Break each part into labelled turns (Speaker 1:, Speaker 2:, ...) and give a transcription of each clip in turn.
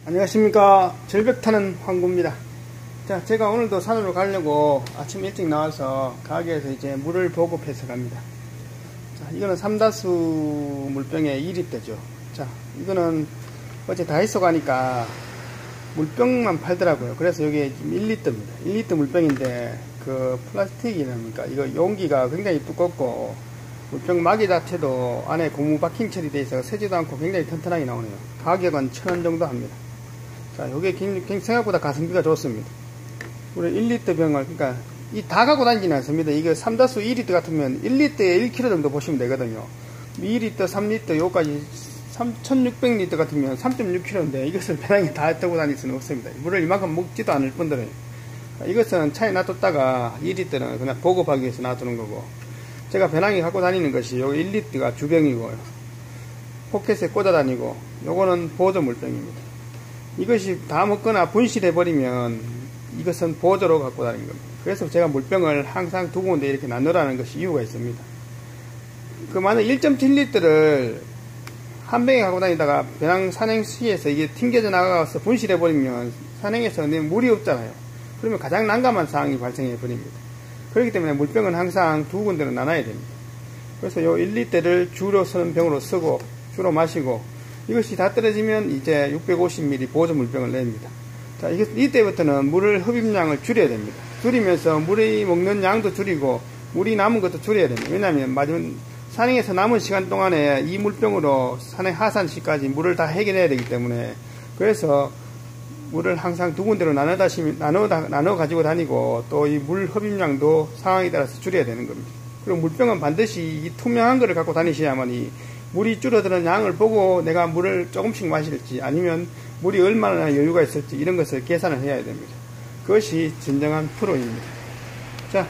Speaker 1: 안녕하십니까. 절벽 타는 황구입니다. 자, 제가 오늘도 산으로 가려고 아침 일찍 나와서 가게에서 이제 물을 보급해서 갑니다. 자, 이거는 삼다수 물병의 2리터죠. 자, 이거는 어제 다이소 가니까 물병만 팔더라고요. 그래서 여기에 지금 1리터입니다. 1리터 물병인데 그 플라스틱이랍니까? 이거 용기가 굉장히 두껍고 물병 막이 자체도 안에 고무 바킹 처리되어 있어서 새지도 않고 굉장히 튼튼하게 나오네요. 가격은 1,000원 정도 합니다. 자, 요게 생각보다 가성비가 좋습니다. 우리 1리터 병을, 그러니까, 이 다 갖고 다니지는 않습니다. 이거 삼다수 2리터 같으면 1리터에 1kg 정도 보시면 되거든요. 2리터, 3리터, 요까지 3,600리터 같으면 3.6kg인데 이것을 배낭에 다 들고 다닐 수는 없습니다. 물을 이만큼 먹지도 않을 뿐더러 이것은 차에 놔뒀다가 2리터는 그냥 보급하기 위해서 놔두는 거고, 제가 배낭에 갖고 다니는 것이 요 1리터가 주병이고요. 포켓에 꽂아 다니고, 요거는 보조 물병입니다. 이것이 다 먹거나 분실해버리면 이것은 보조로 갖고 다니는 겁니다. 그래서 제가 물병을 항상 두 군데 이렇게 나누라는 것이 이유가 있습니다. 그 만약 1.7리터를 한 병에 갖고 다니다가 배낭 산행 시에서 이게 튕겨져 나가서 분실해버리면 산행에서 물이 없잖아요. 그러면 가장 난감한 상황이 발생해버립니다. 그렇기 때문에 물병은 항상 두 군데로 나눠야 됩니다. 그래서 요 1리터를 주로 쓰는 병으로 쓰고 주로 마시고, 이것이 다 떨어지면 이제 650ml 보조 물병을 냅니다. 자, 이때부터는 물을 흡입량을 줄여야 됩니다. 줄이면서 물이 먹는 양도 줄이고 물이 남은 것도 줄여야 됩니다. 왜냐하면 마지막 산행에서 남은 시간 동안에 이 물병으로 산행 하산 시까지 물을 다 해결해야 되기 때문에, 그래서 물을 항상 두 군데로 나눠 가지고 다니고, 또 이 물 흡입량도 상황에 따라서 줄여야 되는 겁니다. 그리고 물병은 반드시 이 투명한 거를 갖고 다니셔야만이 물이 줄어드는 양을 보고 내가 물을 조금씩 마실지, 아니면 물이 얼마나 여유가 있을지 이런 것을 계산을 해야 됩니다. 그것이 진정한 프로입니다. 자,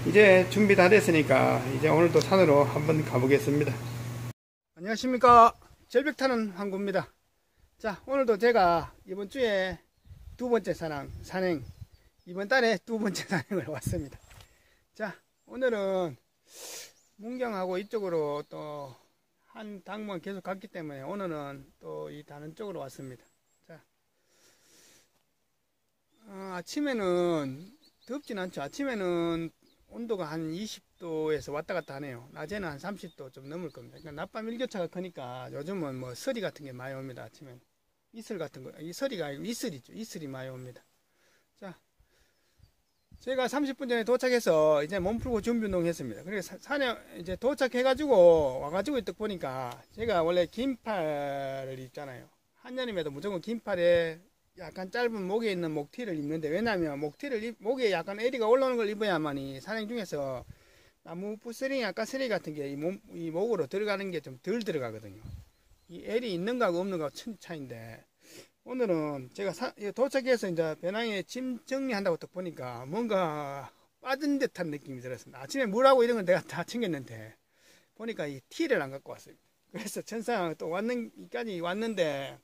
Speaker 1: 이제 준비 다 됐으니까 이제 오늘도 산으로 한번 가보겠습니다. 안녕하십니까. 절벽 타는 황구입니다. 자, 오늘도 제가 이번 주에 두 번째 산행, 이번 달에 두 번째 산행을 왔습니다. 자, 오늘은 문경하고 이쪽으로 또 한 당번 계속 갔기 때문에 오늘은 또 이 다른 쪽으로 왔습니다. 자, 아침에는 덥진 않죠. 아침에는 온도가 한 20도에서 왔다 갔다 하네요. 낮에는 한 30도 좀 넘을 겁니다. 그러니까 낮밤 일교차가 크니까 요즘은 뭐 서리 같은 게 많이 옵니다. 아침엔 이슬 같은 거, 이 서리가 아니고 이슬이죠. 이슬이 많이 옵니다. 자, 제가 30분 전에 도착해서 이제 몸 풀고 준비 운동 했습니다. 그래서 산에 이제 도착해가지고 와가지고 딱 보니까, 제가 원래 긴팔을 입잖아요. 한여름에도 무조건 긴팔에 약간 짧은 목에 있는 목티를 입는데, 왜냐면 목에 약간 에리가 올라오는 걸 입어야만이 산행 중에서 나무 부스링, 약간 쓰레기 같은 게 이 목으로 들어가는 게 좀 덜 들어가거든요. 이 엘이 있는 거하고 없는 거하고 천 차이인데, 오늘은 제가 도착해서 이제 배낭에 짐 정리한다고 딱 보니까 뭔가 빠진 듯한 느낌이 들었습니다. 아침에 물하고 이런 건 내가 다 챙겼는데 보니까 이 티를 안 갖고 왔어요. 그래서 천상 또 여기까지 왔는데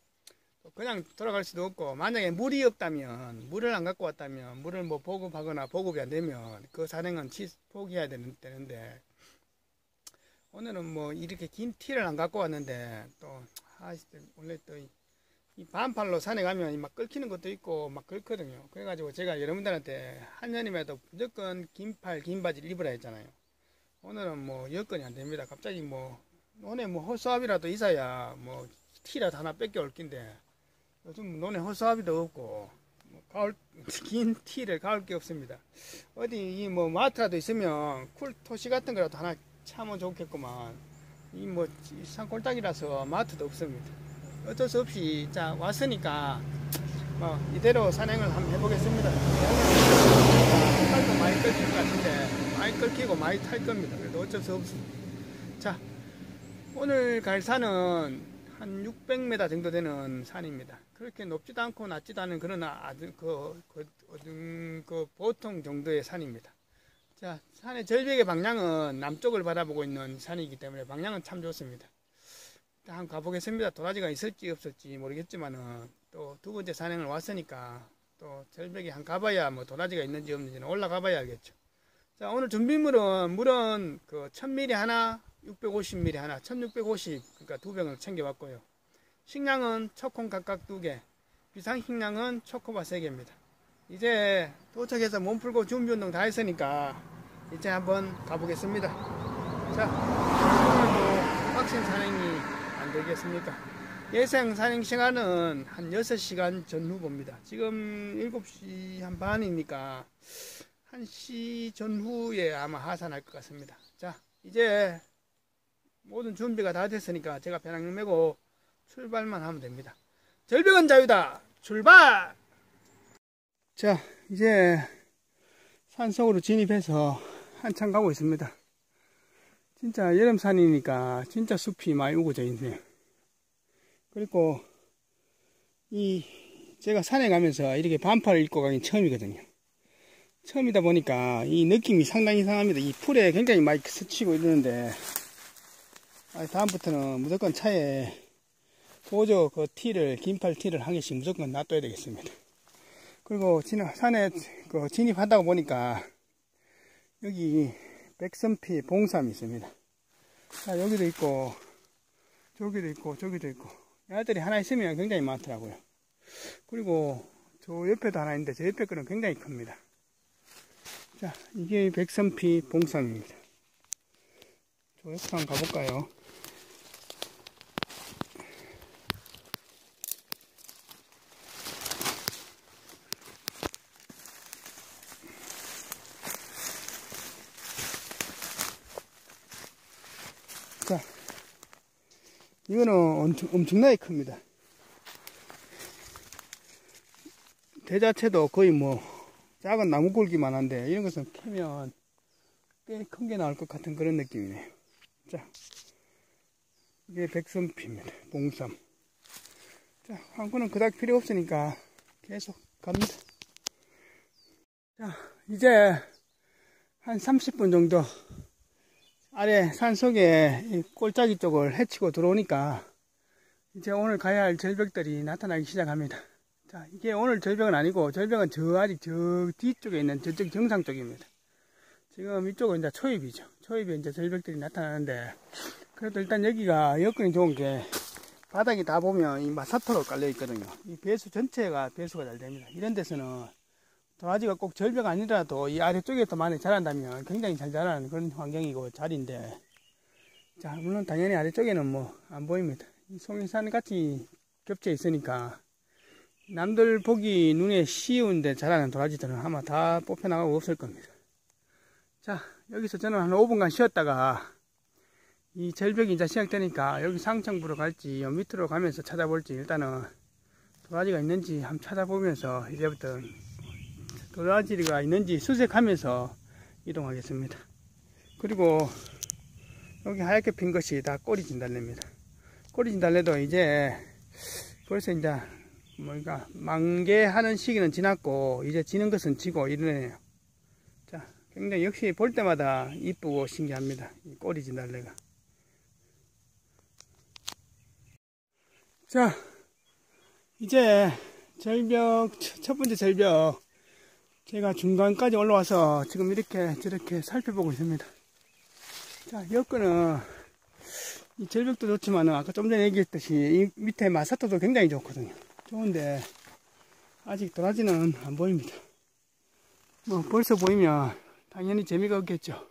Speaker 1: 그냥 돌아갈 수도 없고, 만약에 물이 없다면, 물을 안 갖고 왔다면, 물을 뭐 보급하거나 보급이 안 되면 그 산행은 포기해야 되는데, 오늘은 뭐 이렇게 긴 티를 안 갖고 왔는데, 또 원래 또 이 반팔로 산에 가면 막 끓기는 것도 있고 막 그렇거든요. 그래가지고 제가 여러분들한테 한여름에도 무조건 긴팔, 긴 바지를 입으라 했잖아요. 오늘은 뭐 여건이 안 됩니다. 갑자기 뭐 논에 뭐 허수아비라도 있어야 뭐 티라도 하나 뺏겨 올 낀데, 요즘 논에 허수아비도 없고 뭐 긴 티를 가을 게 없습니다. 어디 이 뭐 마트라도 있으면 쿨토시 같은 거라도 하나 차면 좋겠구만. 이 뭐 산골짜기라서 마트도 없습니다. 어쩔 수 없이 자 왔으니까 뭐 이대로 산행을 한번 해보겠습니다. 오늘도 많이 끓일 것 같은데, 많이 끓이고 많이 탈 겁니다. 그래도 어쩔 수 없습니다. 자, 오늘 갈 산은 한 600m 정도 되는 산입니다. 그렇게 높지도 않고 낮지도 않은 그런 보통 정도의 산입니다. 자, 산의 절벽의 방향은 남쪽을 바라보고 있는 산이기 때문에 방향은 참 좋습니다. 한번 가보겠습니다. 도라지가 있을지 없을지 모르겠지만은 또 두 번째 산행을 왔으니까 또 절벽에 한 가봐야 뭐 도라지가 있는지 없는지는 올라가봐야 알겠죠. 자, 오늘 준비물은 물은 그 1000ml 하나, 650ml 하나, 1650, 그러니까 두 병을 챙겨왔고요. 식량은 초콩 각각 2개, 비상식량은 초코바 3개입니다. 이제 도착해서 몸 풀고 준비 운동 다 했으니까 이제 한번 가보겠습니다. 자, 오늘도 빡센 산행이 안 되겠습니까? 예상 산행 시간은 한 6시간 전후 봅니다. 지금 7시 한 반이니까 1시 전후에 아마 하산할 것 같습니다. 자, 이제 모든 준비가 다 됐으니까 제가 배낭 메고 출발만 하면 됩니다. 절벽은 자유다! 출발! 자, 이제 산속으로 진입해서 한참 가고 있습니다. 진짜 여름산이니까 진짜 숲이 많이 우거져 있네요. 그리고 제가 산에 가면서 이렇게 반팔을 입고 가긴 처음이거든요. 처음이다 보니까 이 느낌이 상당히 이상합니다. 이 풀에 굉장히 많이 스치고 이러는데 다음부터는 무조건 차에 보조 그 긴팔 티를 한 개씩 무조건 놔둬야 되겠습니다. 그리고 산에 진입하다가 보니까 여기 백선피 봉삼이 있습니다. 자, 여기도 있고 저기도 있고 저기도 있고 애들이 하나 있으면 굉장히 많더라고요. 그리고 저 옆에도 하나 있는데 저 옆에 거는 굉장히 큽니다. 자, 이게 백선피 봉삼입니다. 저 옆에 한번 가볼까요? 자, 이거는 엄청나게 큽니다. 대자체도 거의 작은 나무 굵기만 한데 이런 것은 캐면 꽤 큰 게 나올 것 같은 그런 느낌이네요. 자, 이게 백선피입니다. 봉삼. 자, 한구는 그닥 필요 없으니까 계속 갑니다. 자, 이제 한 30분 정도 아래 산속에 이 꼴짜기 쪽을 헤치고 들어오니까 이제 오늘 가야 할 절벽들이 나타나기 시작합니다. 자, 이게 오늘 절벽은 아니고 절벽은 아직 저 뒤쪽에 있는 저쪽 정상 쪽입니다. 지금 이쪽은 이제 초입이죠. 초입에 이제 절벽들이 나타나는데 그래도 일단 여기가 여건이 좋은 게 바닥이 다 보면 이 마사토로 깔려 있거든요. 이 배수 전체가 배수가 잘 됩니다. 이런 데서는 도라지가 꼭 절벽 아니더라도 이 아래쪽에 또 많이 자란다면 굉장히 잘 자라는 그런 환경이고 자리인데, 자, 물론 당연히 아래쪽에는 안 보입니다. 이 송이산 같이 겹쳐 있으니까 남들 보기 눈에 쉬운데 자라는 도라지들은 아마 다 뽑혀나가고 없을 겁니다. 자, 여기서 저는 한 5분간 쉬었다가 이 절벽이 이제 시작되니까 여기 상층부로 갈지 밑으로 가면서 찾아볼지 일단은 도라지가 있는지 한번 찾아보면서 이제부터 도라지가 있는지 수색하면서 이동하겠습니다. 그리고 여기 하얗게 핀 것이 다 꼬리진달래입니다. 꼬리진달래도 이제 벌써 이제 만개하는 시기는 지났고 이제 지는 것은 지고 이러네요. 자, 굉장히 역시 볼 때마다 이쁘고 신기합니다. 이 꼬리진달래가. 자, 이제 첫 번째 절벽 제가 중간까지 올라와서 지금 이렇게 저렇게 살펴보고 있습니다. 자, 여기는 이 절벽도 좋지만 아까 좀 전에 얘기했듯이 이 밑에 마사토도 굉장히 좋거든요. 좋은데 아직 도라지는 안 보입니다. 벌써 보이면 당연히 재미가 없겠죠.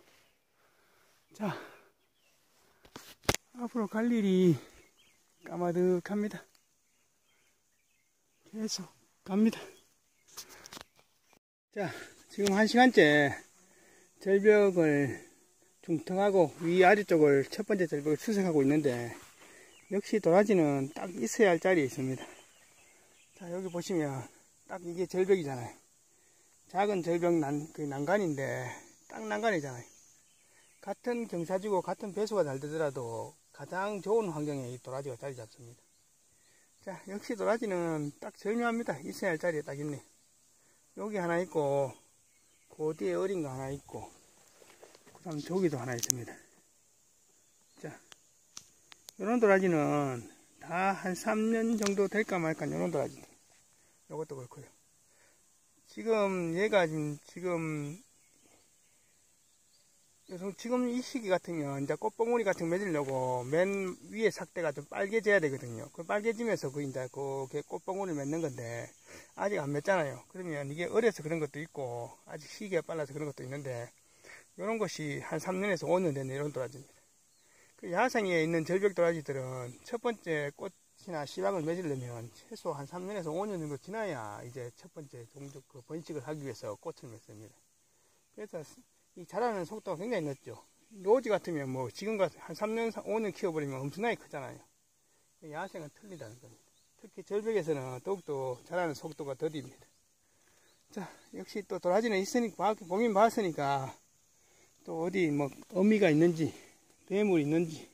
Speaker 1: 자, 앞으로 갈 일이 까마득합니다. 계속 갑니다. 자, 지금 1시간째 절벽을 중턱하고 위아래쪽을 첫 번째 절벽을 수색하고 있는데 역시 도라지는 딱 있어야 할 자리에 있습니다. 자, 여기 보시면 딱 이게 절벽이잖아요. 작은 절벽 난간인데 딱 난간이잖아요. 같은 경사지고 같은 배수가 잘 되더라도 가장 좋은 환경에 이 도라지가 자리 잡습니다. 자, 역시 도라지는 딱 절묘합니다. 있어야 할 자리에 딱 있네. 여기 하나 있고 그 뒤에 어린 거 하나 있고 그 다음 저기도 하나 있습니다. 자, 요런 도라지는 다 한 3년 정도 될까 말까 요런 도라지. 요것도 그렇고요. 지금 얘가 지금 지금 이 시기 같으면 이제 꽃봉오리 같은 거 맺으려고 맨 위에 삭대가 좀 빨개져야 되거든요. 그 빨개지면서 그 이제 그 꽃봉오리 맺는 건데 아직 안 맺잖아요. 그러면 이게 어려서 그런 것도 있고 아직 시기가 빨라서 그런 것도 있는데 이런 것이 한 3년에서 5년 된 이런 도라지입니다. 그 야생에 있는 절벽 도라지들은 첫 번째 꽃이나 씨박을 맺으려면 최소 한 3년에서 5년 정도 지나야 이제 첫 번째 종족 그 번식을 하기 위해서 꽃을 맺습니다. 그래서 이 자라는 속도가 굉장히 늦죠. 로지 같으면 뭐 지금과 한 3년, 5년 키워버리면 엄청나게 크잖아요. 야생은 틀리다는 겁니다. 특히 절벽에서는 더욱더 자라는 속도가 더딥니다. 자, 역시 또 도라지는 있으니까, 보긴 봤으니까 또 어디 뭐 어미가 있는지, 괴물이 있는지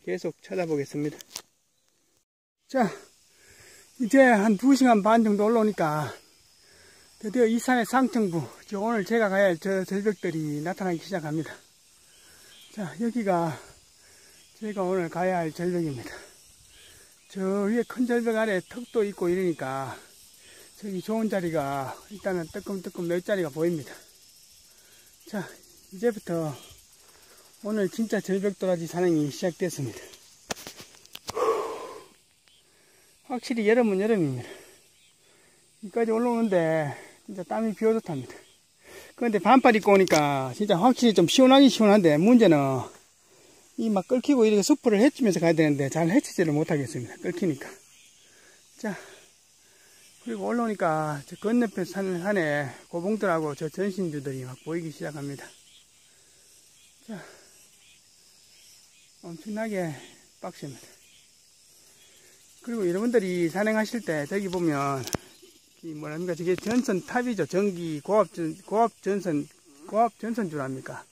Speaker 1: 계속 찾아보겠습니다. 자, 이제 한 2시간 반 정도 올라오니까 드디어 이 산의 상층부, 오늘 제가 가야 할 저 절벽들이 나타나기 시작합니다. 자, 여기가 제가 오늘 가야 할 절벽입니다. 저 위에 큰 절벽 아래 턱도 있고 이러니까 저기 좋은 자리가 일단은 뜨끔뜨끔 몇 자리가 보입니다. 자, 이제부터 오늘 진짜 절벽 도라지 산행이 시작됐습니다. 확실히 여름은 여름입니다. 여기까지 올라오는데 진짜 땀이 비오듯합니다. 그런데 반팔 입고 오니까 진짜 확실히 좀 시원하긴 시원한데 문제는 이 막 끓이고 이렇게 숲을 헤치면서 가야 되는데 잘 헤치지를 못하겠습니다. 끓이니까. 자, 그리고 올라오니까 저 건너편 산에 고봉들하고 저 전신주들이 막 보이기 시작합니다. 자, 엄청나게 빡셉니다. 그리고 여러분들이 산행하실 때 저기 보면 뭐랍니까? 저게 전선 탑이죠. 전기 고압 전선줄합니까?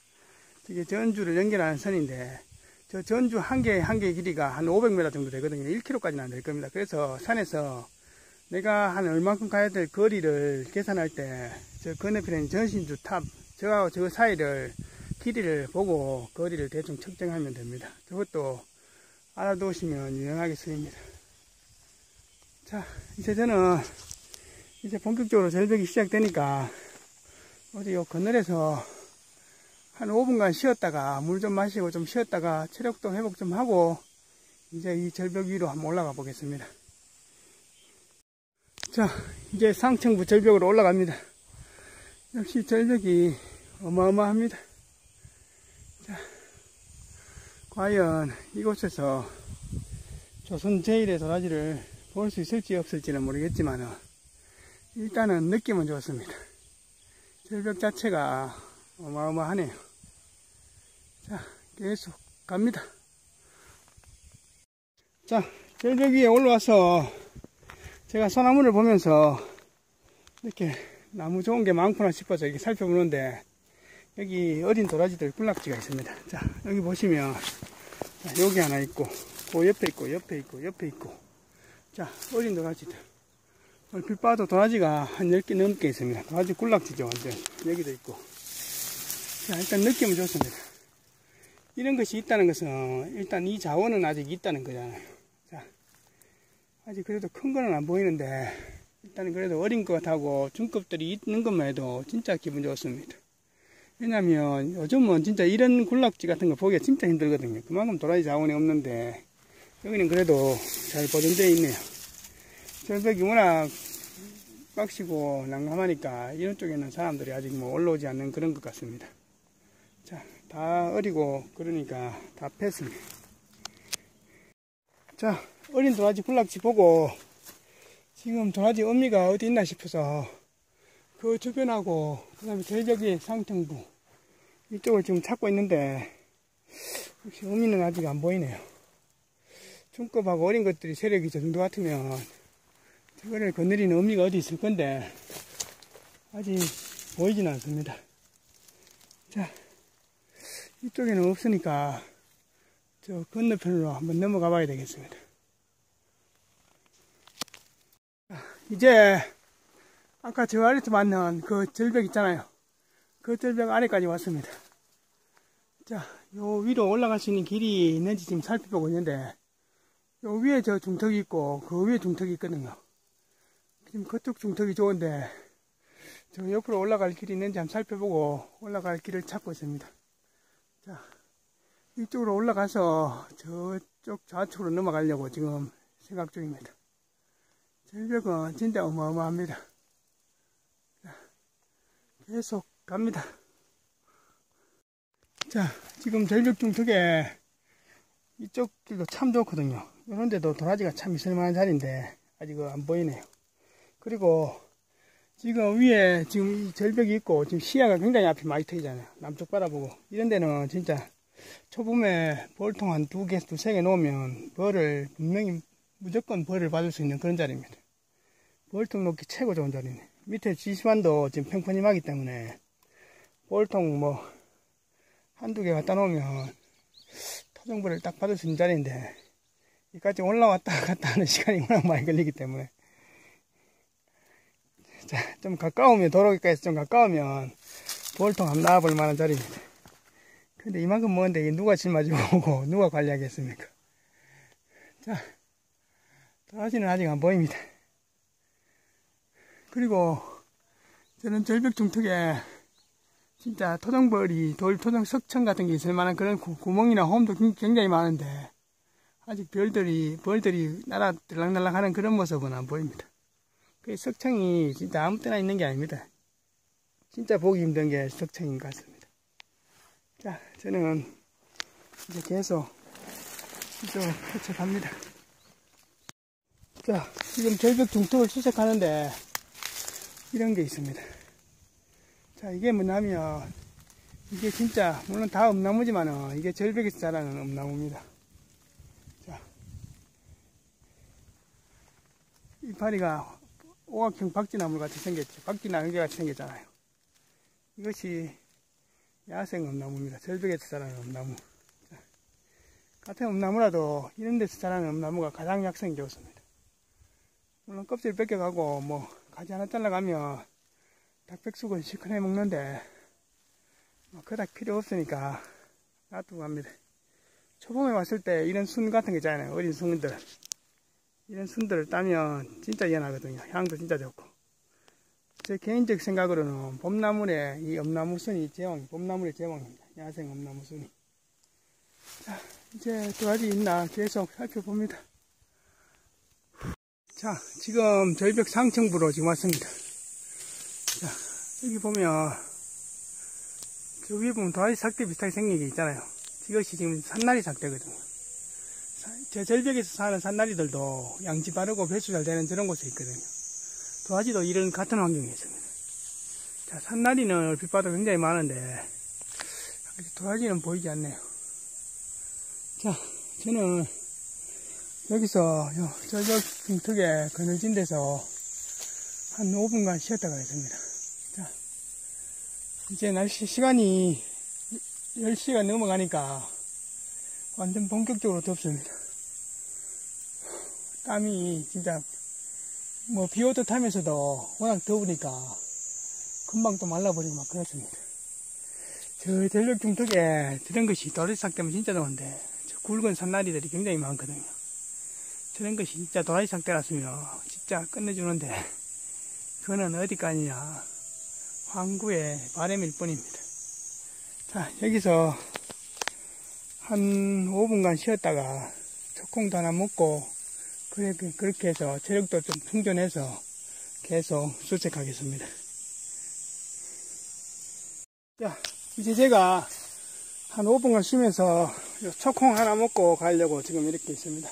Speaker 1: 저게 전주를 연결하는 선인데, 저 전주 한 개 길이가 한 500m 정도 되거든요. 1km까지는 안 될 겁니다. 그래서 산에서 내가 한 얼만큼 가야 될 거리를 계산할 때, 저 건너편에 있는 전신주 탑, 저하고 저 사이를, 길이를 보고 거리를 대충 측정하면 됩니다. 저것도 알아두시면 유용하게 쓰입니다. 자, 이제 저는 이제 본격적으로 절벽이 시작되니까 어디 요 그늘에서 한 5분간 쉬었다가 물 좀 마시고 좀 쉬었다가 체력도 회복 좀 하고 이제 이 절벽 위로 한번 올라가 보겠습니다. 자, 이제 상층부 절벽으로 올라갑니다. 역시 절벽이 어마어마합니다. 자, 과연 이곳에서 조선 제일의 도라지를 볼 수 있을지 없을지는 모르겠지만 일단은 느낌은 좋습니다. 절벽 자체가 어마어마하네요. 자, 계속 갑니다. 자, 절벽 위에 올라와서 제가 소나무를 보면서 이렇게 나무 좋은 게 많구나 싶어서 이렇게 살펴보는데 여기 어린 도라지들 군락지가 있습니다. 자, 여기 보시면 여기 하나 있고 그 옆에 있고 옆에 있고 옆에 있고 자, 어린 도라지들 얼핏 봐도 도라지가 한 10개 넘게 있습니다. 도라지 군락지죠. 완전 여기도 있고. 자, 일단 느낌은 좋습니다. 이런 것이 있다는 것은 일단 이 자원은 아직 있다는 거잖아요. 자, 아직 그래도 큰 거는 안 보이는데 일단은 그래도 어린 것 하고 중급들이 있는 것만 해도 진짜 기분 좋습니다. 왜냐면 요즘은 진짜 이런 군락지 같은 거 보기가 진짜 힘들거든요. 그만큼 도라지 자원이 없는데 여기는 그래도 잘 보존되어 있네요. 절벽이 워낙 빡시고 난감하니까 이런 쪽에는 사람들이 아직 뭐 올라오지 않는 그런 것 같습니다. 자, 다 어리고 그러니까 다 뺐습니다. 자, 어린 도라지 군락지 보고 지금 도라지 어미가 어디 있나 싶어서 그 주변하고 그 다음에 절벽의 상층부 이쪽을 지금 찾고 있는데 역시 어미는 아직 안 보이네요. 중급하고 어린 것들이 세력이 저 정도 같으면 저거를 거느리는 어미가 어디 있을 건데 아직 보이진 않습니다. 자, 이쪽에는 없으니까 저 건너편으로 한번 넘어가 봐야 되겠습니다. 자, 이제 아까 저 아래서 만난 그 절벽 있잖아요. 그 절벽 아래까지 왔습니다. 자, 요 위로 올라갈 수 있는 길이 있는지 지금 살펴보고 있는데 요 위에 저 중턱이 있고 그 위에 중턱이 있거든요. 지금 그쪽 중턱이 좋은데 저 옆으로 올라갈 길이 있는지 한번 살펴보고 올라갈 길을 찾고 있습니다. 자, 이쪽으로 올라가서 저쪽 좌측으로 넘어가려고 지금 생각 중입니다. 절벽은 진짜 어마어마합니다. 자, 계속 갑니다. 자, 지금 절벽 중턱에 이쪽 길도 참 좋거든요. 이런 데도 도라지가 참 있을만한 자리인데 아직 안 보이네요. 그리고 지금 위에 지금 이 절벽이 있고 지금 시야가 굉장히 앞이 많이 트이잖아요. 남쪽 바라보고. 이런 데는 진짜 초봄에 벌통 한 두세 개 놓으면 벌을 분명히 무조건 벌을 받을 수 있는 그런 자리입니다. 벌통 놓기 최고 좋은 자리네. 밑에 지시반도 지금 평평하기 때문에 벌통 뭐 한두 개 갖다 놓으면 토종벌을 딱 받을 수 있는 자리인데 여기까지 올라왔다 갔다 하는 시간이 워낙 많이 걸리기 때문에 자, 좀 가까우면 도로가에서 좀 가까우면 벌통 한번 나와볼 만한 자리입니다. 근데 이만큼 먼데 누가 짊어지고 오고 누가 관리하겠습니까? 자, 도라지는 아직 안 보입니다. 그리고 저는 절벽 중턱에 진짜 토종벌이 토종 석천 같은 게 있을 만한 그런 구멍이나 홈도 굉장히 많은데 아직 벌들이 날아 들락날락 하는 그런 모습은 안 보입니다. 그 석청이 진짜 아무 때나 있는 게 아닙니다. 진짜 보기 힘든 게 석청인 것 같습니다. 자, 저는 이제 계속 이쪽으로 펼쳐갑니다. 자, 지금 절벽 중턱을 수색하는데 이런 게 있습니다. 자, 이게 뭐냐면 이게 진짜 물론 다 엄나무지만은 이게 절벽에서 자라는 엄나무입니다. 자, 이파리가 오각형 박쥐나무 같이 생겼죠. 박쥐나무 같이 생겼잖아요. 이것이 야생 엄나무입니다. 절벽에서 자라는 엄나무. 자, 같은 엄나무라도 이런 데서 자라는 엄나무가 가장 약성이 좋습니다. 물론 껍질 벗겨가고 뭐 가지 하나 잘라가면 닭백숙은 시큰해 먹는데 뭐 그닥 필요 없으니까 놔두고 갑니다. 초봄에 왔을 때 이런 순 같은 거 있잖아요. 어린 순들. 이런 순들을 따면 진짜 연하거든요. 향도 진짜 좋고. 제 개인적 생각으로는 봄나물의 이 엄나무순이 봄나물의 제왕입니다. 야생 엄나무순이. 자, 이제 도라지 있나 계속 살펴봅니다. 자, 지금 절벽 상층부로 지금 왔습니다. 자, 여기 보면 저 위에 보면 도라지 삭대 비슷하게 생긴 게 있잖아요. 이것이 지금 산나리 삭대거든요. 제 절벽에서 사는 산나리들도 양지 바르고 배수 잘 되는 저런 곳에 있거든요. 도라지도 이런 같은 환경에 있습니다. 자, 산나리는 얼핏 봐도 굉장히 많은데 아직 도라지는 보이지 않네요. 자, 저는 여기서 절벽 중턱에 그늘진 데서 한 5분간 쉬었다 가겠습니다. 자, 이제 시간이 10시가 넘어가니까 완전 본격적으로 덥습니다. 땀이 진짜 뭐 비 오듯 하면서도 워낙 더우니까 금방 또 말라버리고 막 그렇습니다. 저 절벽 중턱에 저런 것이 도라지 삭대면 진짜 좋은데 저 굵은 산나리들이 굉장히 많거든요. 저런 것이 진짜 도라지 삭대라으면 진짜 끝내주는데 그거는 어디까지냐 황구의 바람일 뿐입니다. 자, 여기서 한 5분간 쉬었다가 초콩도 하나 먹고 그렇게 해서 체력도 좀 충전해서 계속 수색하겠습니다. 자, 이제 제가 한 5분간 쉬면서 초콩 하나 먹고 가려고 지금 이렇게 있습니다.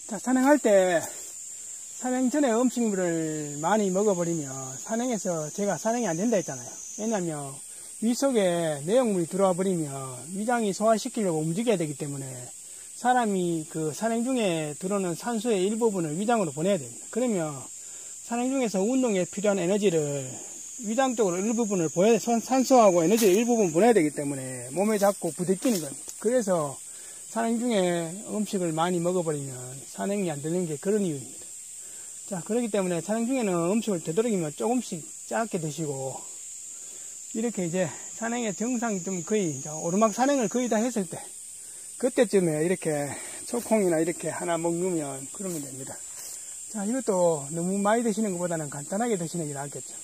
Speaker 1: 자, 산행할 때 산행 전에 음식물을 많이 먹어버리면 산행에서 제가 산행이 안 된다 했잖아요. 왜냐면 위 속에 내용물이 들어와 버리면 위장이 소화시키려고 움직여야 되기 때문에 사람이 그 산행 중에 들어오는 산소의 일부분을 위장으로 보내야 됩니다. 그러면 산행 중에서 운동에 필요한 에너지를 위장 쪽으로 일부분을 산소하고 에너지를 일부분 보내야 되기 때문에 몸에 자꾸 부대끼는 겁니다. 그래서 산행 중에 음식을 많이 먹어버리면 산행이 안 되는 게 그런 이유입니다. 자, 그렇기 때문에 산행 중에는 음식을 되도록이면 조금씩 작게 드시고 이렇게 이제 산행의 정상 좀 거의 오르막 산행을 거의 다 했을 때 그때쯤에 이렇게 초콩이나 이렇게 하나 먹으면 그러면 됩니다. 자, 이것도 너무 많이 드시는 것보다는 간단하게 드시는 게 낫겠죠.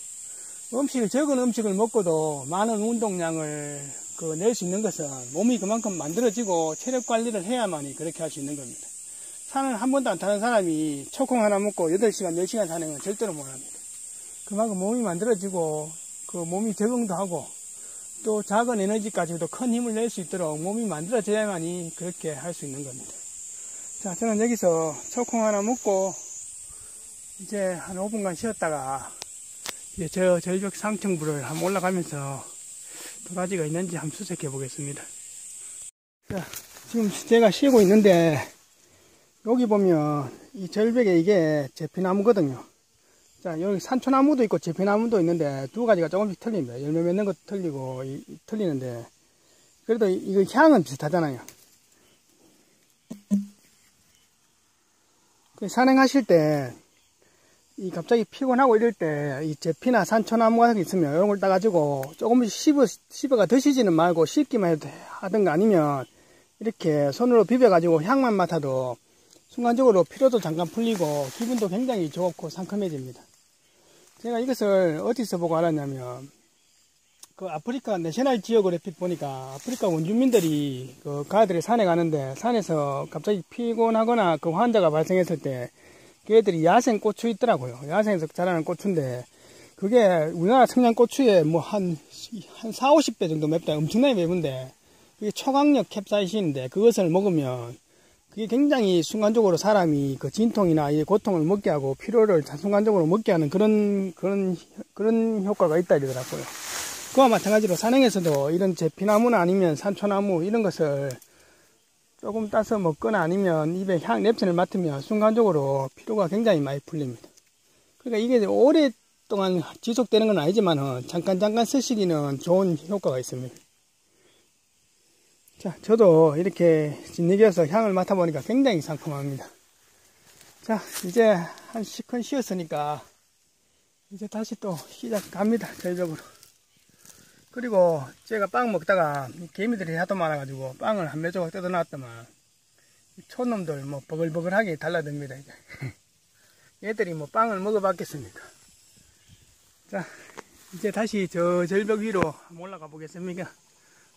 Speaker 1: 적은 음식을 먹고도 많은 운동량을 낼 수 있는 것은 몸이 그만큼 만들어지고 체력 관리를 해야만이 그렇게 할 수 있는 겁니다. 산을 한 번도 안 타는 사람이 초콩 하나 먹고 8시간, 10시간 사는 건 절대로 못 합니다. 그만큼 몸이 만들어지고 그 몸이 적응도 하고 또 작은 에너지까지도 큰 힘을 낼 수 있도록 몸이 만들어져야만이 그렇게 할 수 있는 겁니다. 자, 저는 여기서 초콩 하나 먹고 이제 한 5분간 쉬었다가 이제 저 절벽 상층부를 한번 올라가면서 도라지가 있는지 한번 수색해 보겠습니다. 자, 지금 제가 쉬고 있는데 여기 보면 이 절벽에 이게 제피나무거든요. 자, 여기 산초나무도 있고 제피나무도 있는데 두 가지가 조금씩 틀립니다. 열매 맺는 것도 틀리고 틀리는데 그래도 이거 향은 비슷하잖아요. 산행하실 때 이 갑자기 피곤하고 이럴 때 이 제피나 산초나무 같은 게 있으면 이런 걸 따가지고 조금씩 씹어가 드시지는 말고 씹기만 하든가 아니면 이렇게 손으로 비벼가지고 향만 맡아도 순간적으로 피로도 잠깐 풀리고 기분도 굉장히 좋고 상큼해집니다. 제가 이것을 어디서 보고 알았냐면 그 아프리카 내셔널 지오그래픽 보니까 아프리카 원주민들이 그 가들이 산에 가는데 산에서 갑자기 피곤하거나 그 환자가 발생했을 때 걔들이 야생 고추 있더라고요. 야생에서 자라는 고추인데 그게 우리나라 청양고추에 뭐 한 4, 50배 정도 맵다. 엄청나게 매운데 그게 초강력 캡사이신인데 그것을 먹으면 그게 굉장히 순간적으로 사람이 그 진통이나 이 고통을 먹게 하고 피로를 순간적으로 먹게 하는 그런 효과가 있다 이러더라고요. 그와 마찬가지로 산행에서도 이런 제피나무나 아니면 산초나무 이런 것을 조금 따서 먹거나 아니면 입에 냄새를 맡으면 순간적으로 피로가 굉장히 많이 풀립니다. 그러니까 이게 오랫동안 지속되는 건 아니지만 잠깐 쓰시기는 좋은 효과가 있습니다. 자, 저도 이렇게 진흙이어서 향을 맡아보니까 굉장히 상큼합니다. 자, 이제 한 시큰 쉬었으니까 이제 다시 또 시작합니다. 절벽으로. 그리고 제가 빵 먹다가 개미들이 하도 많아가지고 빵을 한 몇 조각 뜯어놨더만 촌놈들 뭐 버글버글하게 달라듭니다. 이제. 얘들이 뭐 빵을 먹어봤겠습니까? 자, 이제 다시 저 절벽 위로 한번 올라가 보겠습니다.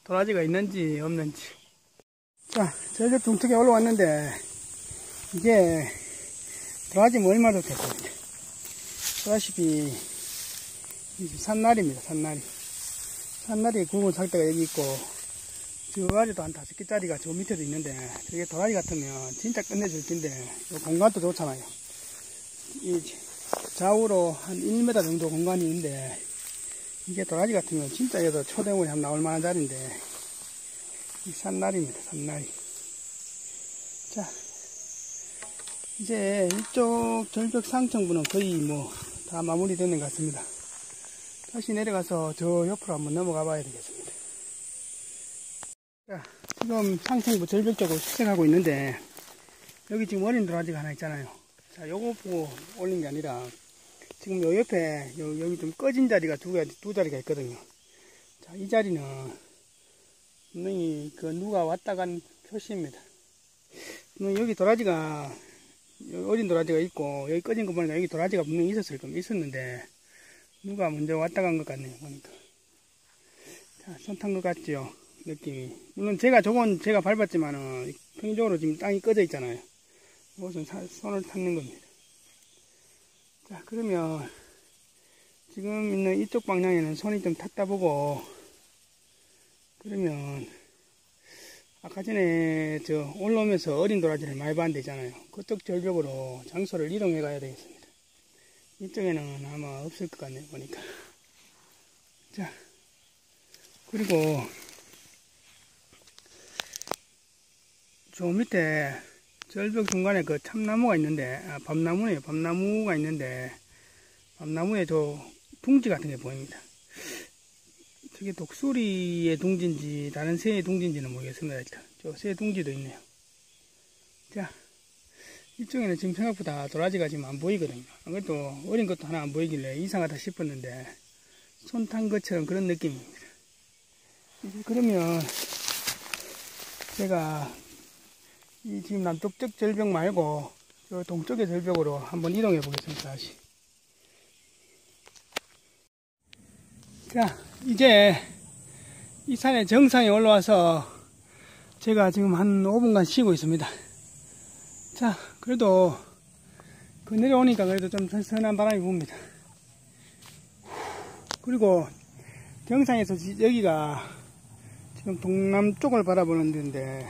Speaker 1: 도라지가 있는지 없는지. 자, 절벽 중턱에 올라왔는데 이게 도라지 뭐 얼마도 됐습니다. 보다시피 산날입니다. 산날이 굵은 상태가 여기 있고 저 아래도 한 5개짜리가 저 밑에도 있는데 저게 도라지 같으면 진짜 끝내줄 텐데 공간도 좋잖아요. 이 좌우로 한 1m 정도 공간이 있는데 이게 도라지 같으면 진짜 얘도 초대물이 한번 나올 만한 자리인데 이 산날입니다. 산날이. 자, 이제 이쪽 절벽 상층부는 거의 뭐 다 마무리되는 것 같습니다. 다시 내려가서 저 옆으로 한번 넘어가 봐야 되겠습니다. 자, 지금 상층부 절벽 쪽으로 수색하고 있는데 여기 지금 어린 도라지가 하나 있잖아요. 자, 요거 보고 올린 게 아니라 지금 요 옆에 여기 좀 꺼진 자리가 두 자리가 있거든요. 자, 이 자리는 분명히 그 누가 왔다 간 표시입니다. 여기 도라지가 어린 도라지가 있고 여기 꺼진 거 보니까 여기 도라지가 분명히 있었는데 누가 먼저 왔다 간 것 같네요. 보니까. 자, 손 탄 것 같죠? 느낌이. 물론 저건 제가 밟았지만은 평균적으로 지금 땅이 꺼져 있잖아요. 이것은 손을 탔는 겁니다. 자, 그러면 지금 있는 이쪽 방향에는 손이 좀 탔다 보고 그러면 아까 전에 저 올라오면서 어린 도라지를 많이 봤는데 있잖아요. 그쪽 절벽으로 장소를 이동해 가야 되겠습니다. 이쪽에는 아마 없을 것 같네요. 보니까. 자, 그리고 저 밑에 절벽 중간에 그 참나무가 있는데, 밤나무네요. 밤나무가 있는데, 밤나무에 저 둥지 같은 게 보입니다. 저게 독수리의 둥지인지 다른 새의 둥지인지는 모르겠습니다. 일단 저 새 둥지도 있네요. 자, 이쪽에는 지금 생각보다 도라지가 지금 안 보이거든요. 안 그래도 어린 것도 하나 안 보이길래 이상하다 싶었는데 손 탄 것처럼 그런 느낌입니다. 이제 그러면 제가 이 지금 남쪽적 절벽 말고 저 동쪽의 절벽으로 한번 이동해 보겠습니다. 다시. 자, 이제 이 산의 정상에 올라와서 제가 지금 한 5분간 쉬고 있습니다. 자, 그래도 그 내려오니까 그래도 좀 선선한 바람이 붑니다. 그리고 정상에서 여기가 지금 동남쪽을 바라보는 데인데,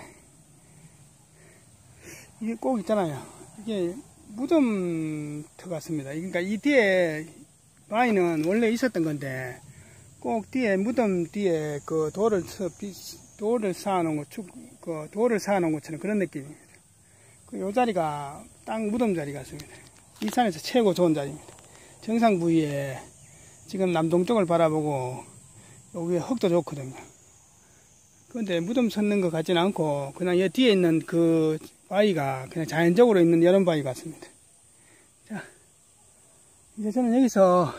Speaker 1: 이게 꼭 있잖아요. 이게 무덤터 같습니다. 그러니까 이 뒤에 바위는 원래 있었던 건데, 꼭 뒤에 무덤 뒤에 그 돌을 쌓아놓은 것처럼 그런 느낌입니다. 요 자리가 딱 무덤 자리 같습니다. 이 산에서 최고 좋은 자리입니다. 정상 부위에 지금 남동쪽을 바라보고 여기에 흙도 좋거든요. 그런데 무덤 섰는 것 같지는 않고 그냥 이 뒤에 있는 그 바위가 그냥 자연적으로 있는 이런 바위 같습니다. 자, 이제 저는 여기서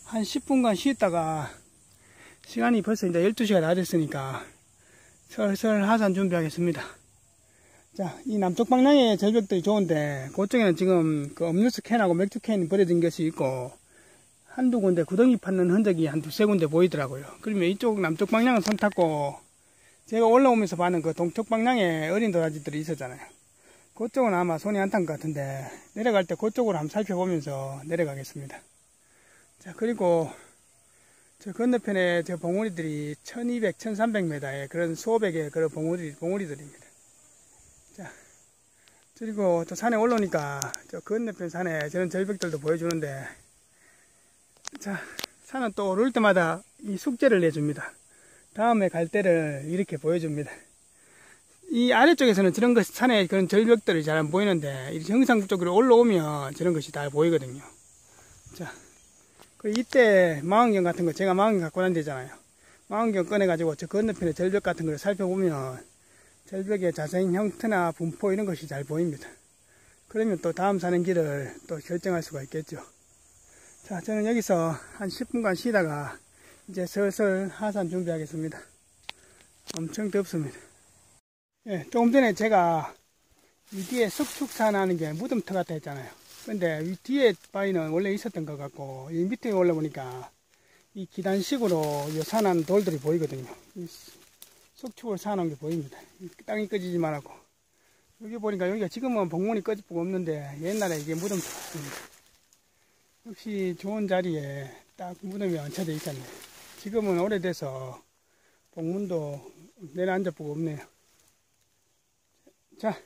Speaker 1: 한 10분간 쉬었다가 시간이 벌써 이제 12시가 다 됐으니까 슬슬 하산 준비하겠습니다. 자, 이 남쪽 방향의 절벽들이 좋은데 그쪽에는 지금 그 음료수 캔하고 맥주 캔이 버려진 것이 있고 한두 군데 구덩이 팠는 흔적이 한 두세 군데 보이더라고요. 그러면 이쪽 남쪽 방향은 손 탔고 제가 올라오면서 봤는 그 동쪽 방향에 어린 도라지들이 있었잖아요. 그쪽은 아마 손이 안 탄 것 같은데 내려갈 때 그쪽으로 한번 살펴보면서 내려가겠습니다. 자, 그리고 저 건너편에 저 봉우리들이 1200, 1300m의 그런 수업의 그런 봉우리들입니다. 자, 그리고 또 산에 올라오니까 저 건너편 산에 저런 절벽들도 보여주는데, 자, 산은 또 오를 때마다 이 숙제를 내줍니다. 다음에 갈 때를 이렇게 보여줍니다. 이 아래쪽에서는 저런 것이 산에 그런 절벽들이 잘 안 보이는데 이 정상 쪽으로 올라오면 저런 것이 다 보이거든요. 자, 그리고 이때 망원경 같은 거 제가 망원경 갖고 다니잖아요. 망원경 꺼내가지고 저 건너편에 절벽 같은 걸 살펴보면 절벽의 자세한 형태나 분포 이런 것이 잘 보입니다. 그러면 또 다음 사는 길을 또 결정할 수가 있겠죠. 자, 저는 여기서 한 10분간 쉬다가 이제 슬슬 하산 준비하겠습니다. 엄청 덥습니다. 예, 조금 전에 제가 이 뒤에 석축산 하는 게 무덤터 같다 했잖아요. 근데 이 뒤에 바위는 원래 있었던 것 같고 이 밑에 올라보니까 이 기단식으로 이 산한 돌들이 보이거든요. 이 석축을 쌓아놓은 게 보입니다. 땅이 꺼지지 말라고. 여기 보니까 여기가 지금은 봉문이 꺼지고 없는데 옛날에 이게 무덤터 같습니다. 역시 좋은 자리에 딱 무덤이 얹혀져 있었네요. 지금은 오래돼서 봉문도 내려앉아보고 없네요. 자,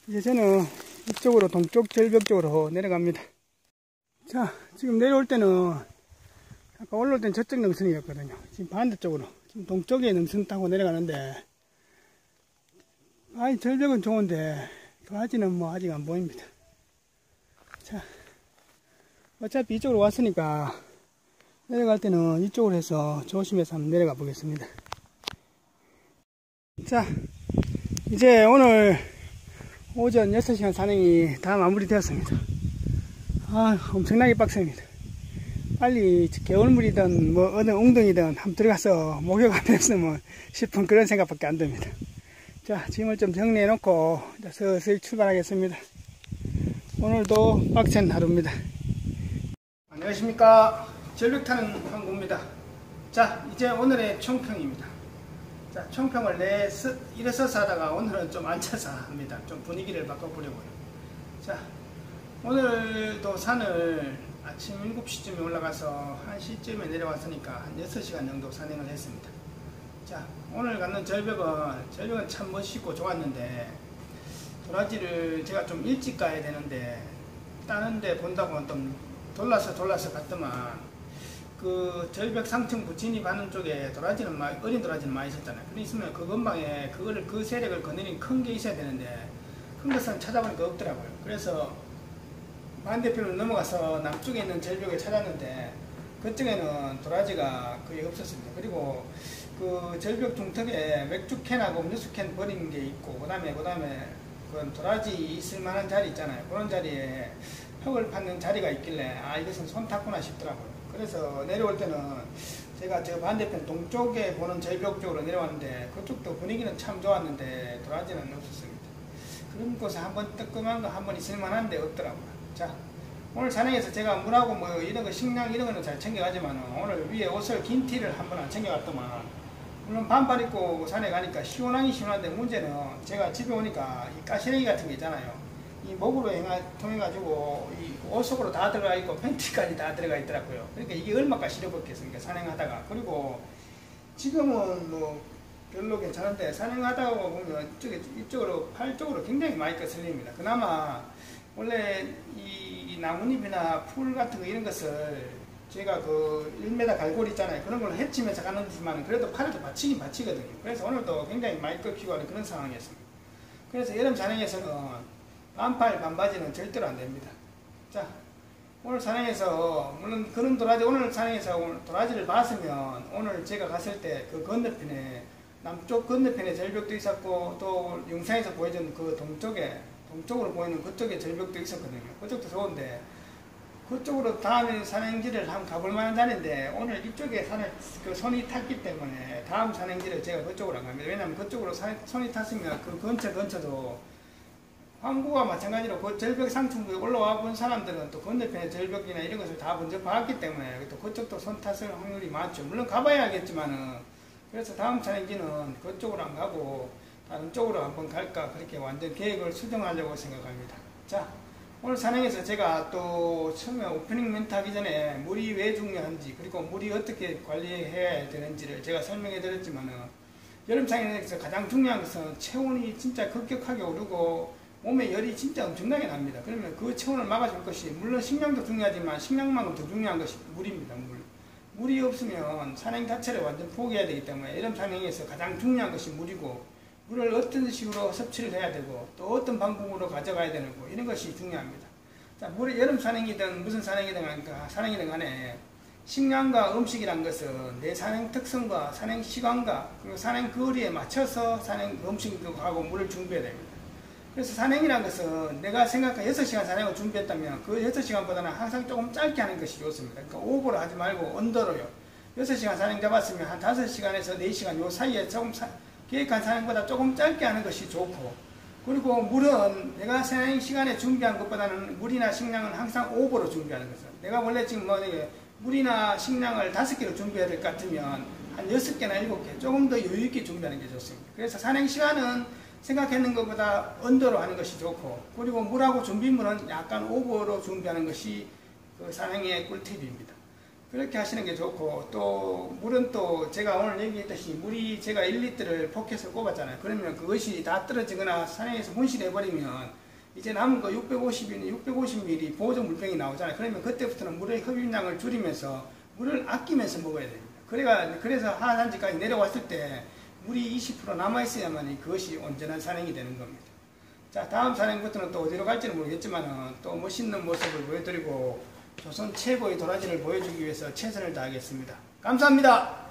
Speaker 1: 이제 저는 이쪽으로 동쪽 절벽 쪽으로 내려갑니다. 자, 지금 내려올 때는 아까 올라올 때는 저쪽 능선이었거든요. 지금 반대쪽으로 지금 동쪽에 능선 타고 내려가는데 아이 절벽은 좋은데 도라지는 뭐 아직 안 보입니다. 자, 어차피 이쪽으로 왔으니까 내려갈 때는 이쪽으로 해서 조심해서 한번 내려가 보겠습니다. 자, 이제 오늘 오전 6시간 산행이 다 마무리되었습니다. 아, 엄청나게 빡셉니다. 빨리 개울물이든 뭐 어느 웅덩이든 한번 들어가서 목욕 안 했으면 싶은 그런 생각밖에 안 듭니다. 자, 짐을 좀 정리해 놓고 슬슬 출발하겠습니다. 오늘도 빡센 하루입니다. 안녕하십니까, 절벽 타는 황구입니다. 자, 이제 오늘의 총평입니다. 자, 총평을 일어서서 하다가 오늘은 좀 앉아서 합니다. 좀 분위기를 바꿔보려고요. 자, 오늘도 산을 아침 7시쯤에 올라가서 1시쯤에 내려왔으니까 한 6시간 정도 산행을 했습니다. 자, 오늘 갔는 절벽은 참 멋있고 좋았는데 도라지를 제가 좀 일찍 가야 되는데 따는데 본다고 좀 돌라서 갔더만 그 절벽 상층부 진입하는 쪽에 도라지는 어린 도라지는 많이 있었잖아요. 그래 있으면 그 근방에 그 세력을 거느린 큰 게 있어야 되는데 큰 것은 찾아보니까 없더라고요. 그래서 반대편으로 넘어가서 남쪽에 있는 절벽을 찾았는데 그쪽에는 도라지가 거의 없었습니다. 그리고 그 절벽 중턱에 맥주캔하고 음료수캔 버린 게 있고 그 다음에 그 도라지 있을 만한 자리 있잖아요. 그런 자리에 흙을 팠는 자리가 있길래 아, 이것은 손 탔구나 싶더라고요. 그래서 내려올 때는 제가 저 반대편 동쪽에 보는 절벽 쪽으로 내려왔는데 그쪽도 분위기는 참 좋았는데 도라지는 없었습니다. 그런 곳에 한번 뜨끔한 거 한번 있을 만한데 없더라고요. 자, 오늘 산행에서 제가 물하고 뭐 이런 거 식량 이런 거는 잘 챙겨가지만 오늘 위에 옷을 긴 티를 한 번 안 챙겨갔더만 물론 반팔 입고 산에 가니까 시원하긴 시원한데 문제는 제가 집에 오니까 이 가시래기 같은 게 있잖아요. 이 목으로 통해 가지고 이 옷 속으로 다 들어가 있고 팬티까지 다 들어가 있더라고요. 그러니까 이게 얼마나 시려먹겠습니까 산행하다가. 그리고 지금은 뭐 별로 괜찮은데 산행하다가 보면 이쪽으로 팔 쪽으로 굉장히 많이 거슬립니다. 그나마 원래 이 나뭇잎이나 풀 같은 거 이런 것을 제가 그 1m 갈고리 있잖아요. 그런 걸 헤치면서 가는지만 그래도 팔에도 받치긴 받치거든요. 그래서 오늘도 굉장히 많이 꺾이고 하는 그런 상황이었습니다. 그래서 여름 산행에서는 반팔 반바지는 절대로 안 됩니다. 자, 오늘 산행에서 물론 그런 도라지 오늘 산행에서 오늘 도라지를 봤으면 오늘 제가 갔을 때 그 건너편에 남쪽 건너편에 절벽도 있었고 또 영상에서 보여준 그 동쪽으로 보이는 그쪽에 절벽도 있었거든요. 그쪽도 좋은데 그쪽으로 다음 산행지를 한번 가볼 만한 자리인데 오늘 이쪽에 그 손이 탔기 때문에 다음 산행지를 제가 그쪽으로 안 갑니다. 왜냐하면 그쪽으로 손이 탔으면 그 근처도 항구와 마찬가지로 그 절벽 상층부에 올라와 본 사람들은 또 건너편의 절벽이나 이런 것을 다 먼저 봤기 때문에 또 그쪽도 손 탔을 확률이 많죠. 물론 가봐야겠지만은 그래서 다음 산행지는 그쪽으로 안 가고 다른 쪽으로 한번 갈까 그렇게 완전 계획을 수정하려고 생각합니다. 자, 오늘 산행에서 제가 또 처음에 오프닝 멘트 하기 전에 물이 왜 중요한지 그리고 물이 어떻게 관리해야 되는지를 제가 설명해 드렸지만은 여름 산행에서 가장 중요한 것은 체온이 진짜 급격하게 오르고 몸에 열이 진짜 엄청나게 납니다. 그러면 그 체온을 막아줄 것이 물론 식량도 중요하지만 식량만큼 더 중요한 것이 물입니다. 물이 없으면 산행 자체를 완전 포기해야 되기 때문에 여름 산행에서 가장 중요한 것이 물이고 물을 어떤 식으로 섭취를 해야 되고 또 어떤 방법으로 가져가야 되고 이런 것이 중요합니다. 자, 물이 여름 산행이든 무슨 산행이든 간에 식량과 음식이란 것은 내 산행 특성과 산행 시간과 그리고 산행 거리에 맞춰서 산행 음식하고 물을 준비해야 됩니다. 그래서 산행이란 것은 내가 생각한 6시간 산행을 준비했다면 그 6시간보다는 항상 조금 짧게 하는 것이 좋습니다. 그러니까 오버로 하지 말고 언더로요. 6시간 산행 잡았으면 한 5시간에서 4시간 요 사이에 조금 계획한 산행보다 조금 짧게 하는 것이 좋고 그리고 물은 내가 산행 시간에 준비한 것보다는 물이나 식량은 항상 오버로 준비하는 것은 내가 원래 지금 뭐 물이나 식량을 5개로 준비해야 될 것 같으면 한 6개나 7개 조금 더 여유있게 준비하는 게 좋습니다. 그래서 산행 시간은 생각했는 것보다 언더로 하는 것이 좋고 그리고 물하고 준비물은 약간 오버로 준비하는 것이 그 산행의 꿀팁입니다. 그렇게 하시는 게 좋고 또 물은 또 제가 오늘 얘기했듯이 물이 제가 1리터를 포켓을 꼽았잖아요. 그러면 그것이 다 떨어지거나 산행에서 분실해버리면 이제 남은 거 650ml 보조 물병이 나오잖아요. 그러면 그때부터는 물의 흡입량을 줄이면서 물을 아끼면서 먹어야 됩니다. 그래서 하산지까지 내려왔을 때 물이 20% 남아있어야만 그것이 온전한 산행이 되는 겁니다. 자, 다음 산행부터는 또 어디로 갈지는 모르겠지만 또 멋있는 모습을 보여드리고 조선 최고의 도라지를 보여주기 위해서 최선을 다하겠습니다. 감사합니다.